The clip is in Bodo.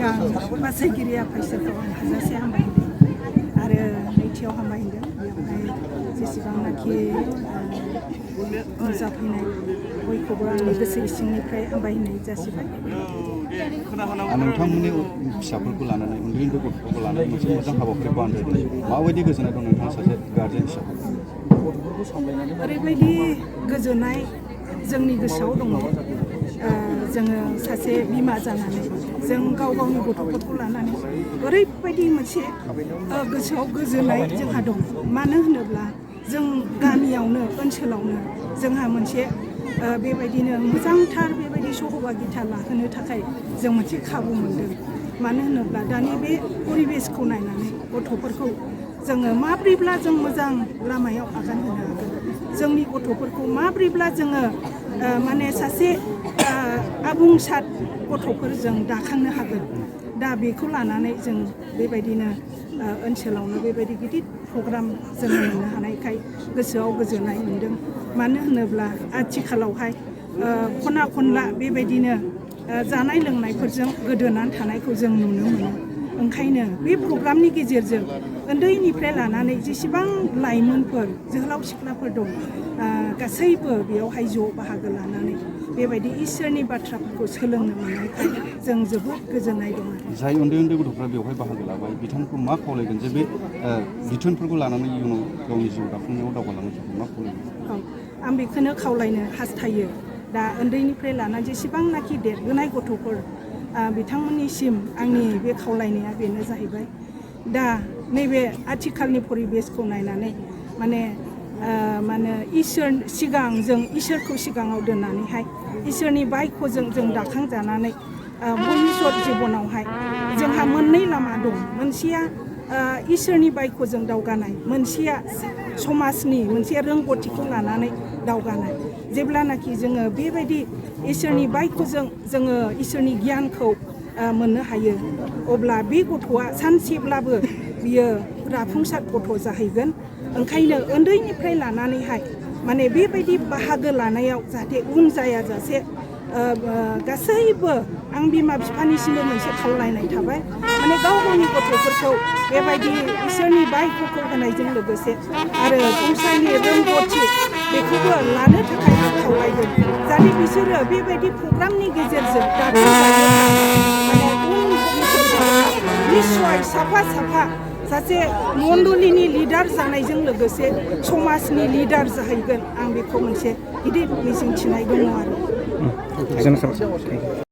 सिगां बासायगिरि आफादखौ आं हाजासे हामबायदों आरो नैथियाव हामबायदों बेवहाय जेसेबांनाखि नुजाफैनाय बयखौबो आंनि गोसो सिंनिफ्राय हामबायनाय जासिबाय। नोंथांमोननि फिसाफोरखौ लानानै उन्दै गथ'फोरखौ लानानै मोनसे मोजां हाबाफारिखौ आनजादों माबायदि गोजोननाय दं नोंथाङा सासे गार्जेन हिसाबै? ओरैबायदि गोजोननाय जोंनि गोसोआव दङ। जोङो सासे बिमा जानानै जों गाव गावनि गथ'फोरखौ लानानै ओरैबायदि मोनसे गोसोआव गोजोननाय जोंहा दं। मानो होनोब्ला जों गामियावनो ओनसोलावनो जोंहा मोनसे बेबायदिनो मोजांथार बेबायदि सहभागिता लाहोनो थाखाय जों मोनसे खाबु मोनदों। मानो होनोब्ला दानि बे परिबेसखौ नायनानै गथ'फोरखौ जोङो माब्रैब्ला जों मोजां लामायाव आगान होनो हागोन, जोंनि गथ'फोरखौ माब्रैब्ला जोङो माने सासे आबुंसार गथ'फोरजों दाखांनो हागोन। दा बेखौ लानानै जों बेबायदिनो ओनसोलावनो बेबायदि गिदिर प्रग्राम जों मोननो हानायखाय गोसोआव गोजोननाय मोनदों। मानो होनोब्ला आथिखालावहाय खना खनला बेबायदिनो जानाय लोंनायफोरजों गोदोनानै थानायखौ जों नुनो मोनो। ओंखायनो बे प्रग्रामनि गेजेरजों उन्दैनिफ्राय लानानै जेसेबां लाइमोनफोर जोहोलाव सिख्लाफोर दं गासैबो बेयावहाय ज' बाहागो लानानै बेबायदि इसोरनि बाथ्राफोरखौ सोलोंनो मोननायखाय जों जोबोद गोजोननाय दं आरो। जाय उन्दै गथ'फ्रा बेवहाय बाहागो लाबाय बिथांमोनखौ मा खावलायगोन जे बे बिथोनफोरखौ लानानै इयुनाव गावनि जिउ दाफुंनायाव दावगालांनो थाखाय मा खावलायगोन? औ, आं बेखौनो खावलायनो हास्थायो। दा उन्दैनिफ्राय लानानै जेसेबांनाखि देरबोनाय गथ'फोर बिथांमोननिसिम आंनि बे खावलायनाया बेनो जाहैबाय। दा नैबे आथिखालनि परिबेसखौ नायनानै माने सिगां जों इसोरखौ सिगाङाव दोननानैहाय इसोरनि बायख'जों जों दाखांजानानै भबिष्यत जिबनावहाय जोंहा मोननै लामा दं। मोनसेया इसोरनि बायख'जों दावगानाय, मोनसेया समाजनि मोनसे रोंगौथिखौ लानानै दावगानाय। जेब्लानाखि जोङो बेबायदि इसोरनि बायख'जों जोङो इसोरनि गियानखौ मोननो हायो, अब्ला बे गथ'आ सानसेब्लाबो बियो राफुंसार गथ' जाहैगोन। ओंखायनो उन्दैनिफ्राय लानानैहाय माने बेबायदि बाहागो लानायाव जाहाथे उन जायाजासे गासैबो आं बिमा बिफानिसिमबो मोनसे खावलायनाय थाबाय। माने गाव गावनि गथ'फोरखौ बेबायदि इसोरनि बायख'खौ होनायजों लोगोसे आरो संसारनि रोंगौथि बेखौबो लानो थाखाय आं खावलायगोन। जाहाथे बिसोरो बेबायदि प्रग्रामनि गेजेरजों माने उन भबिष्यतआव निस्सय साफा सासे मण्डलिनि लिडार जानायजों लोगोसे समाजनि लिडार जाहैगोन। आं बेखौ मोनसे गिदिर मिजिंथिनाय दङ आरो।